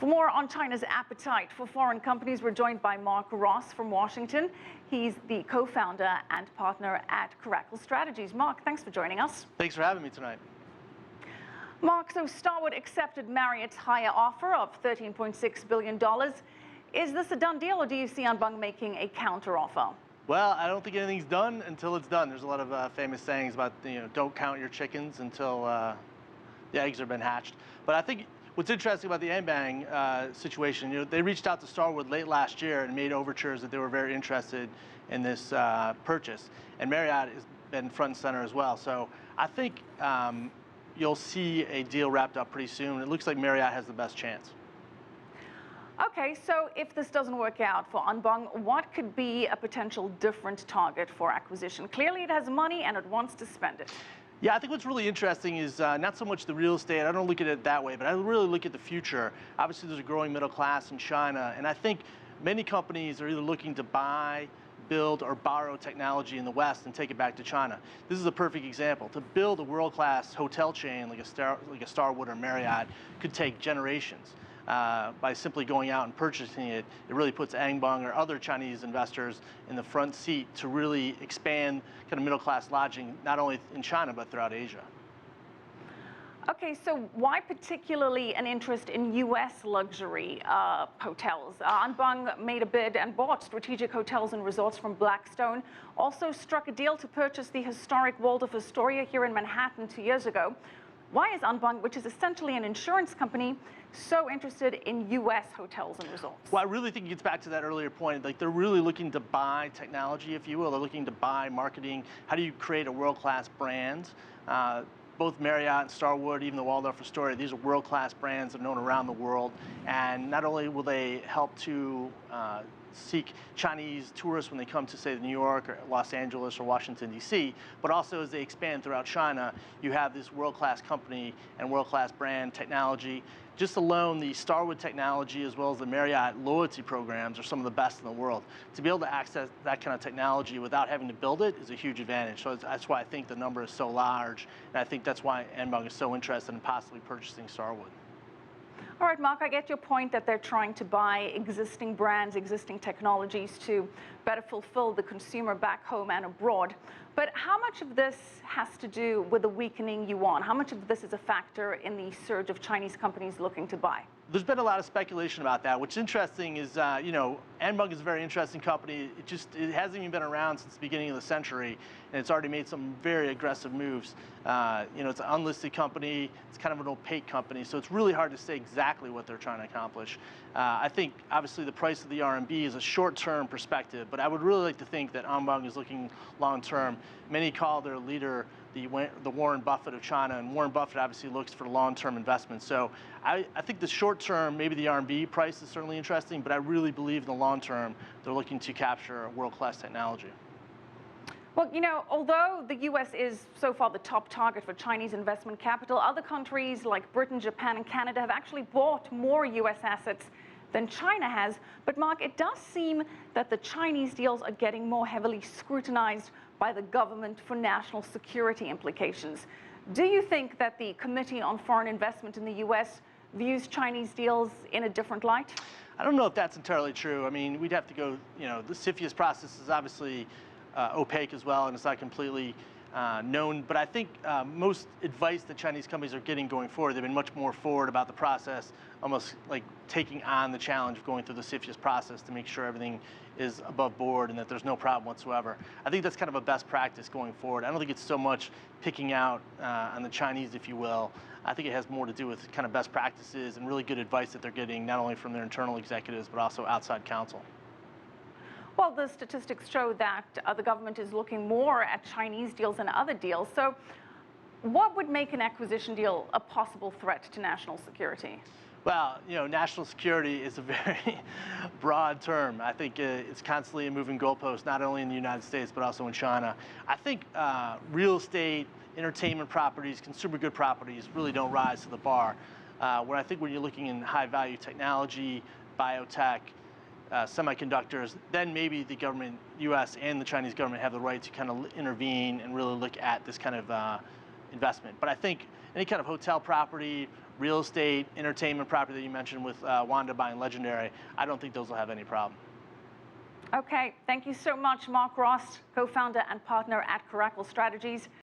For more on China's appetite for foreign companies, we're joined by Marc Ross from Washington. He's the co-founder and partner at Caracal Strategies. Marc, thanks for joining us. Thanks for having me tonight. Marc, so Starwood accepted Marriott's higher offer of $13.6 billion. Is this a done deal, or do you see Unbanked making a counteroffer? Well, I don't think anything's done until it's done. There's a lot of famous sayings about, don't count your chickens until the eggs have been hatched. But I think what's interesting about the Unbanked situation, they reached out to Starwood late last year and made overtures that they were very interested in this purchase. And Marriott has been front and center as well. So I think you'll see a deal wrapped up pretty soon. It looks like Marriott has the best chance. Okay, so if this doesn't work out for Unbanked, what could be a potential different target for acquisition? Clearly it has money and it wants to spend it. Yeah, I think what's really interesting is not so much the real estate. I don't look at it that way, but I really look at the future. Obviously, there's a growing middle class in China, and I think many companies are either looking to buy, build, or borrow technology in the West and take it back to China. This is a perfect example. To build a world-class hotel chain like a Starwood or Marriott could take generations. By simply going out and purchasing it, it really puts Unbanked or other Chinese investors in the front seat to really expand kind of middle-class lodging, not only in China, but throughout Asia. Okay, so why particularly an interest in U.S. luxury hotels? Unbanked made a bid and bought Strategic Hotels and Resorts from Blackstone, also struck a deal to purchase the historic Waldorf Astoria here in Manhattan 2 years ago. Why is Unbanked, which is essentially an insurance company, so interested in U.S. hotels and resorts? Well, I really think it gets back to that earlier point. Like, they're really looking to buy technology, if you will. They're looking to buy marketing. How do you create a world-class brand? Both Marriott and Starwood, even the Waldorf Astoria, these are world-class brands that are known around the world. And not only will they help to seek Chinese tourists when they come to, say, New York or Los Angeles or Washington, D.C., but also as they expand throughout China, you have this world-class company and world-class brand technology. Just alone, the Starwood technology as well as the Marriott loyalty programs are some of the best in the world. To be able to access that kind of technology without having to build it is a huge advantage. So that's why I think the number is so large, and I think that's why Unbanked is so interested in possibly purchasing Starwood. All right, Marc, I get your point that they're trying to buy existing brands, existing technologies to better fulfill the consumer back home and abroad. But how much of this has to do with the weakening yuan? How much of this is a factor in the surge of Chinese companies looking to buy? There's been a lot of speculation about that. What's interesting is, Unbanked is a very interesting company. It hasn't even been around since the beginning of the century, and it's already made some very aggressive moves. It's an unlisted company. It's kind of an opaque company, so it's really hard to say exactly what they're trying to accomplish. I think, obviously, the price of the RMB is a short-term perspective, but I would really like to think that Unbanked is looking long-term. Many call their leader the Warren Buffett of China, and Warren Buffett obviously looks for long-term investments. So I think the short-term, maybe the RMB price is certainly interesting, but I really believe in the long-term they're looking to capture world-class technology. Well, although the U.S. is so far the top target for Chinese investment capital, other countries like Britain, Japan, and Canada have actually bought more U.S. assets than China has. But Marc, it does seem that the Chinese deals are getting more heavily scrutinized by the government for national security implications. Do you think that the Committee on Foreign Investment in the U.S. views Chinese deals in a different light? I don't know if that's entirely true. I mean, we'd have to go, the CFIUS process is obviously opaque as well, and it's not completely known. But I think most advice that Chinese companies are getting going forward, they've been much more forward about the process, almost like taking on the challenge of going through the CFIUS process to make sure everything is above board and that there's no problem whatsoever. I think that's kind of a best practice going forward. I don't think it's so much picking out on the Chinese, if you will. I think it has more to do with kind of best practices and really good advice that they're getting, not only from their internal executives, but also outside counsel. Well, the statistics show that the government is looking more at Chinese deals than other deals. So what would make an acquisition deal a possible threat to national security? Well, national security is a very broad term. I think it's constantly a moving goalpost, not only in the United States, but also in China. I think real estate, entertainment properties, consumer good properties really don't rise to the bar. Where I think when you're looking in high-value technology, biotech, semiconductors, then maybe the government, U.S. and the Chinese government have the right to kind of intervene and really look at this kind of investment. But I think any kind of hotel property real estate, entertainment property that you mentioned with Wanda buying Legendary, I don't think those will have any problem. Okay, thank you so much, Marc Ross, co-founder and partner at Caracal Strategies.